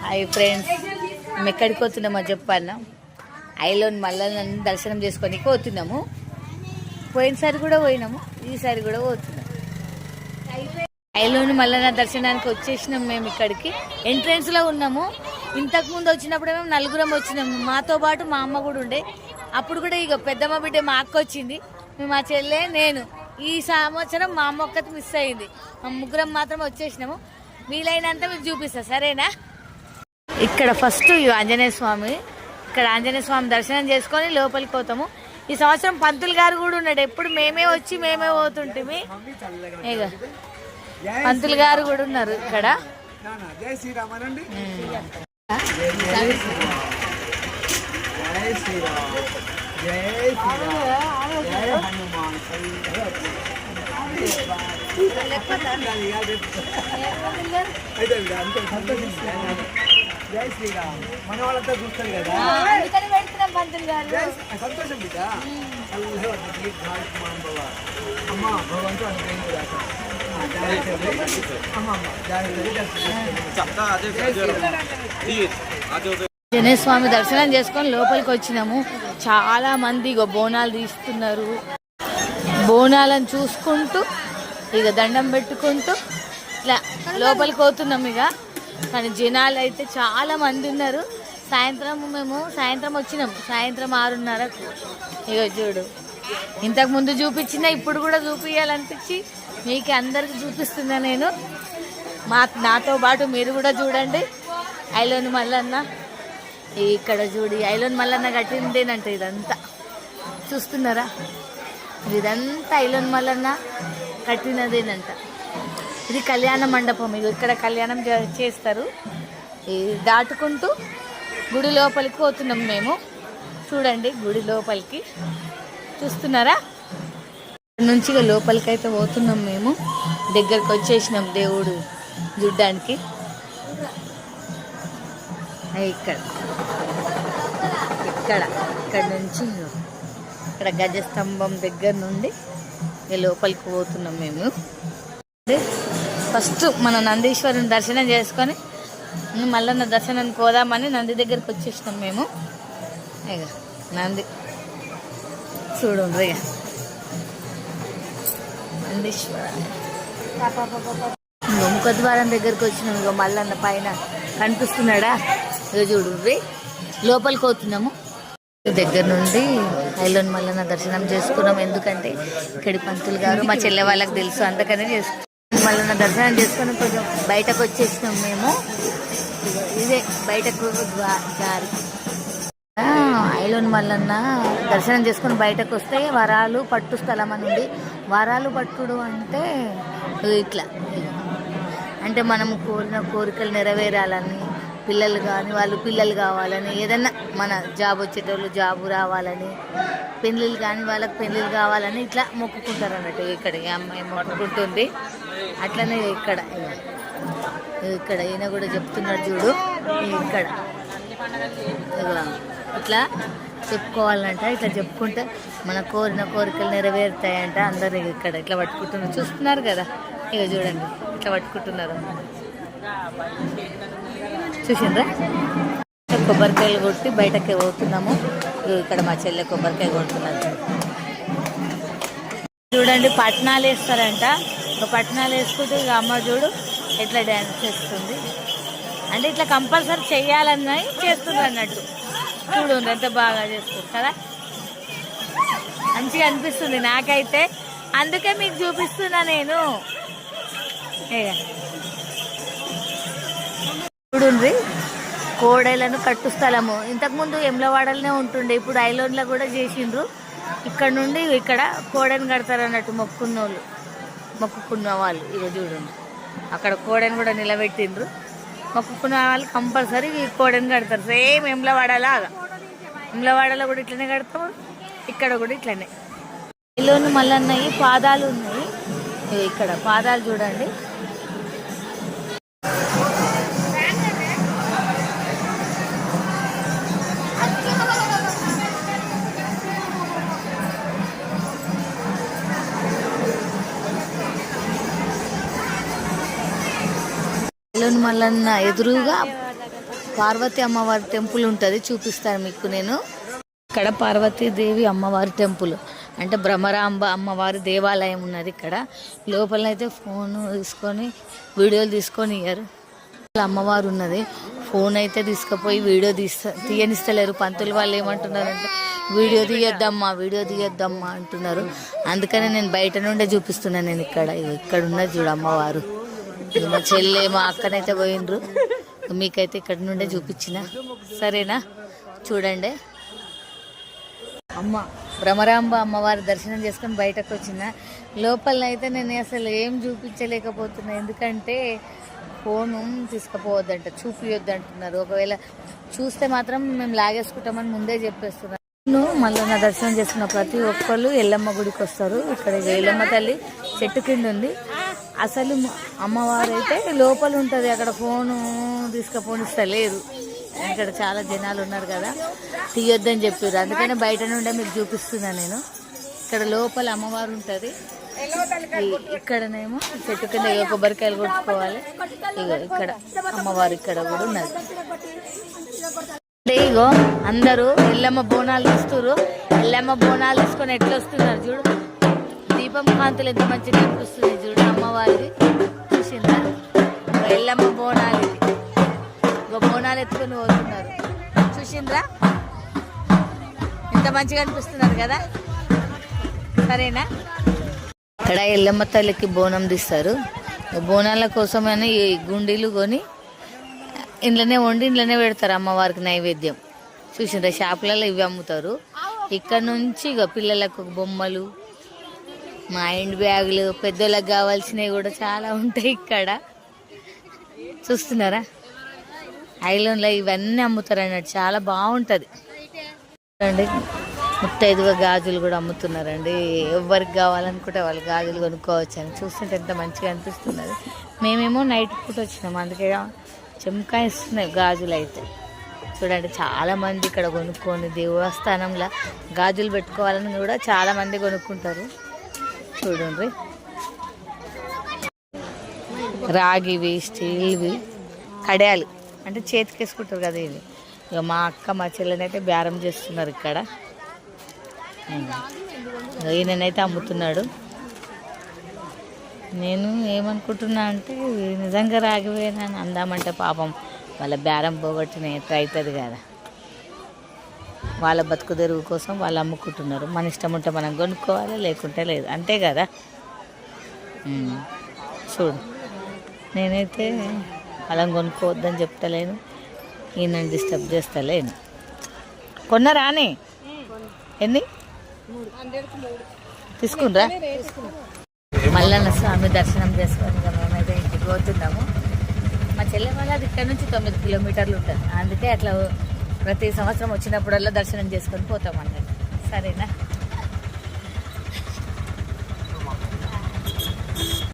Hi friends, మేము ఎక్కడికి పోతున్నామో చెప్పాను. ఐలోని మళ్ళీ దర్శనం చేసుకొని పోతున్నాము. పోయినసారి కూడా పోయినాము, ఈసారి కూడా పోతున్నాము. ఐలోని మల్లన్న దర్శనానికి వచ్చేసినాం. మేము ఇక్కడికి ఎంట్రెన్స్లో ఉన్నాము. ఇంతకుముందు వచ్చినప్పుడు మేము నలుగురం వచ్చినాము. మాతో పాటు మా అమ్మ కూడా ఉండే. అప్పుడు కూడా ఇక పెద్దమ్మ బిడ్డ మా అక్క వచ్చింది, మా చెల్లె, నేను. ఈ సంవత్సరం మా అమ్మ ఒక్కటి మిస్ అయింది. మా ముగ్గురం మాత్రం వచ్చేసినాము. వీలైనంత మీకు చూపిస్తా, సరేనా? ఇక్కడ ఫస్ట్ ఆంజనేయ స్వామి, ఇక్కడ ఆంజనేయ స్వామి దర్శనం చేసుకొని లోపలికి పోతాము. ఈ సంవత్సరం పంతులు గారు కూడా ఉన్నాడు. ఎప్పుడు మేమే వచ్చి మేమే పోతుంటే ఇక పంతులు గారు కూడా ఉన్నారు ఇక్కడ. జై శ్రీరామ్. మన వాళ్ళంతా చూస్తారు కదా, పంతులు గారు సంతోషం బిడ్డ. అమ్మ భగవంతు ఆంజనేయ స్వామి దర్శనం చేసుకొని లోపలికి వచ్చినాము. చాలా మంది ఇక బోనాలు తీస్తున్నారు. బోనాలను చూసుకుంటూ ఇక దండం పెట్టుకుంటూ ఇట్లా లోపలికి పోతున్నాం. ఇక కానీ జనాలు అయితే చాలా మంది ఉన్నారు. మేము సాయంత్రం వచ్చినాం, సాయంత్రం 6:30కు. ఇక చూడు, ఇంతకుముందు చూపించిన ఇప్పుడు కూడా చూపించాలనిపించి మీకు అందరికి చూపిస్తున్నా నేను. నాతో పాటు మీరు కూడా చూడండి. ఐలోని మల్లన్న ఇక్కడ చూడు, ఐలోని మల్లన్న కట్టిందేనంట. ఇదంతా చూస్తున్నారా? ఇదంతా ఐలోని మల్లన్న కట్టినదేనంట. ఇది కళ్యాణ మండపం. ఇది ఇక్కడ కళ్యాణం చేస్తారు. ఇది దాటుకుంటూ గుడి లోపలికి పోతున్నాం మేము. చూడండి, గుడి లోపలికి చూస్తున్నారా? నుంచి లోపలికి అయితే పోతున్నాం మేము. దగ్గరకు వచ్చేసినాం దేవుడు చూడ్డానికి. ఇక్కడ ఇక్కడ ఇక్కడ నుంచి ఇక్కడ గజస్తంభం దగ్గర నుండి లోపలికి పోతున్నాం మేము. ఫస్ట్ మన నందీశ్వరుని దర్శనం చేసుకొని మల్లన్న దర్శనానికి పోదామని నంది దగ్గరికి వచ్చేసినాం మేము. ఇక నంది చూడండి, ఇక నందీశ్వర ముఖద్వారం దగ్గరికి వచ్చినాం. ఇక మల్లన్న పైన కనిపిస్తున్నాడా? ఇక చూడండి, లోపలికి పోతున్నాము. దగ్గర నుండి ఐలోని మల్లన్న దర్శనం చేసుకున్నాం. ఎందుకంటే ఇక్కడి పంతులు గారు మా చెల్లె వాళ్ళకి తెలుసు, అందుకనే చేసుకున్నాం. మల్లన్న దర్శనం చేసుకొని కొంచెం బయటకు వచ్చేసినాం మేము. ఇదే బయటకు దారి. ఐలోని మల్లన్న దర్శనం చేసుకుని బయటకు వస్తే వరాలు పట్టు స్థలం అని ఉంది. వరాలు పట్టుడు అంటే ఇట్లా, అంటే మనం కోరిన కోరికలు నెరవేరాలని, పిల్లలు కానీ వాళ్ళు పిల్లలు కావాలని, ఏదన్నా మన జాబ్ వచ్చేటోళ్ళు జాబు రావాలని, పెళ్ళిళ్ళు కానీ వాళ్ళకి పెళ్ళిళ్ళు కావాలని ఇట్లా మొక్కుకుంటారు అన్నట్టు. ఇక్కడ అమ్మాయి మొక్కుకుంటుంది. అట్లనే ఇక్కడ ఇక్కడ ఈయన కూడా చెప్తున్నాడు చూడు. ఇక్కడ ఇట్లా చెప్పుకోవాలంట. ఇట్లా చెప్పుకుంటే మన కోరిన కోరికలు నెరవేరుతాయంట. అందరు ఇక్కడ ఇట్లా పట్టుకుంటున్నారు, చూస్తున్నారు కదా. ఇక చూడండి, ఇట్లా పట్టుకుంటున్నారు. చూసిండ్రా? కొబ్బరికాయలు కొట్టి బయటకే పోతున్నాము. ఇక్కడ మా చెల్లె కొబ్బరికాయ కొడుతున్నారు. చూడండి, పట్నాలు వేస్తారంట. ఒక పట్నాలు వేసుకుంటూ ఇక అమ్మ చూడు ఎట్లా డ్యాన్స్ చేస్తుంది. అంటే ఇట్లా కంపల్సరీ చెయ్యాలన్నవి చేస్తున్నారు అన్నట్టు. చూడండి ఎంత బాగా చేస్తుంది కదా, మంచిగా అనిపిస్తుంది నాకైతే. అందుకే మీకు చూపిస్తున్నా నేను. చూడండి, కోడేలను కట్టు స్థలము. ఇంతకుముందు ఎమ్లవాడలనే ఉంటుండే, ఇప్పుడు ఐలోన్లో కూడా చేసిండ్రు. ఇక్కడ నుండి ఇక్కడ కోడెను కడతారు అన్నట్టు మొక్కుకున్న వాళ్ళు. ఇక చూడండి, అక్కడ కోడెను కూడా నిలబెట్టిండ్రు. మొక్కుకున్న వాళ్ళు కంపల్సరీ ఈ కోడెను కడతారు. సేమ్ ఎమ్లవాడలాగా. ఎమ్లవాడలో కూడా ఇట్లనే కడతాము, ఇక్కడ కూడా ఇట్లనే. ఐలోని మల్లన్నవి పాదాలు ఉన్నాయి. ఇక్కడ పాదాలు చూడండి. ఐలోని మల్లన్న ఎదురుగా పార్వతి అమ్మవారి టెంపుల్ ఉంటుంది, చూపిస్తాను మీకు నేను. ఇక్కడ పార్వతీదేవి అమ్మవారి టెంపుల్ అంటే భ్రమరాంబ అమ్మవారి దేవాలయం ఉన్నది ఇక్కడ. లోపలనైతే ఫోన్ తీసుకొని వీడియోలు తీసుకొని ఇయ్యారు. అమ్మవారు ఉన్నది, ఫోన్ అయితే తీసుకుపోయి వీడియో తీయనిస్తలేరు. పంతులు వాళ్ళు ఏమంటున్నారంటే వీడియో తీయొద్దమ్మా అంటున్నారు. అందుకనే నేను బయట నుండే చూపిస్తున్నాను. నేను ఇక్కడ ఉన్నది చూడు అమ్మవారు. మా చెల్లె మా అక్కనైతే పోయినరు, మీకైతే ఇక్కడ నుండే చూపించిన. సరేనా, చూడండి. భ్రమరాంబ అమ్మవారి దర్శనం చేసుకొని బయటకు వచ్చిన. లోపలనైతే నేను అసలు ఏం చూపించలేకపోతున్నా, ఎందుకంటే ఫోను తీసుకుపోవద్దంట, చూపియొద్దు అంటున్నారు. ఒకవేళ చూస్తే మాత్రం మేము లాగేసుకుంటామని ముందే చెప్పేస్తున్నారు. మళ్ళీ నా దర్శనం చేసుకున్న ప్రతి ఒక్కళ్ళు ఎల్లమ్మ గుడికి వస్తారు. ఇక్కడ ఎల్లమ్మ తల్లి చెట్టు కింద ఉంది. అసలు అమ్మవారు అయితే లోపల ఉంటుంది, అక్కడ ఫోను తీసుకుపోనిస్తలేరు. ఇక్కడ చాలా జనాలు ఉన్నారు కదా, తీయొద్దని చెప్పారు. అందుకనే బయట నుండే మీకు చూపిస్తున్నాను నేను. ఇక్కడ లోపల అమ్మవారు ఉంటుంది. ఇక్కడనేమో చెట్టు కింద కొబ్బరికాయలు కొట్టుకోవాలి. ఇక్కడ అమ్మవారు ఇక్కడ కూడా ఉన్నది. ఇగో అందరూ ఎల్లమ్మ బోనాలు తీస్తున్నారు. ఎల్లమ్మ బోనాలు తీసుకొని ఎట్లా వస్తున్నారు చూడు. దీపం కాంతులు ఎంత మంచిగా కనిపిస్తుంది చూడు అమ్మవారిది. చూసిందా, ఎల్లమ్మ బోనాలు ఇది. ఇగో బోనాలు ఎత్తుకొని పోతున్నారు, చూసిండ్రా ఎంత మంచిగా అనిపిస్తున్నారు కదా. సరేనా, ఇక్కడ ఎల్లమ్మ తల్లికి బోనం తీస్తారు. బోనాల కోసమని ఈ గుండీలు కొని ఇంట్లోనే వండి ఇంట్లోనే పెడతారు అమ్మవారికి నైవేద్యం. చూసిండ్రా, షాపులలో ఇవి అమ్ముతారు. ఇక్కడ నుంచి ఇక పిల్లలకు బొమ్మలు, మా హ్యాండ్ బ్యాగులు, పెద్దోళ్ళకి కావాల్సినవి కూడా చాలా ఉంటాయి ఇక్కడ. చూస్తున్నారా, ఐలాండ్లో ఇవన్నీ అమ్ముతారు అన్నట్టు, చాలా బాగుంటుంది అండి. ముత్తైదుగా గాజులు కూడా అమ్ముతున్నారండి. ఎవరికి కావాలనుకుంటే వాళ్ళు గాజులు కొనుక్కోవచ్చు అని. చూస్తుంటే ఎంత మంచిగా అనిపిస్తున్నది. మేమేమో నైట్ పూట వచ్చినాము, అందుకే చెమకాయిస్తున్నాయి గాజులు అయితే. చూడండి, చాలామంది ఇక్కడ కొనుక్కొని దేవస్థానంలో గాజులు పెట్టుకోవాలని కూడా చాలామంది కొనుక్కుంటారు. చూడండి, రాగివి, స్టీల్వి కడియాలు అంటే చేతికి వేసుకుంటారు కదా ఇవి. ఇక మా అక్క మా చెల్లెనైతే బేరం చేస్తున్నారు ఇక్కడ. ఈయనైతే అమ్ముతున్నాడు. నేను ఏమనుకుంటున్నా అంటే నిజంగా రాగివేనా అందామంటే పాపం వాళ్ళ బేరం పోగొట్టిన ఎట్లా అవుతుంది కదా. వాళ్ళ బతుకు తెరువు కోసం వాళ్ళు అమ్ముకుంటున్నారు. మన ఇష్టం ఉంటే మనం కొనుక్కోవాలి, లేకుంటే లేదు, అంతే కదా. చూడు, నేనైతే వాళ్ళని కొనుక్కోవద్దని చెప్తలేను, ఈయనని డిస్టర్బ్ చేస్తలేను. కొన్నారానే ఎన్ని తీసుకుండ్రా. మల్లన్న స్వామి దర్శనం చేసుకొని మేమైతే ఇంటికి పోతున్నాము. మా చెల్లె వాళ్ళది ఇక్కడ నుంచి 9 కిలోమీటర్లు ఉంటుంది. అందుకే అట్లా ప్రతి సంవత్సరం వచ్చినప్పుడల్లా దర్శనం చేసుకొని పోతాం అన్నట్టు. సరేనా.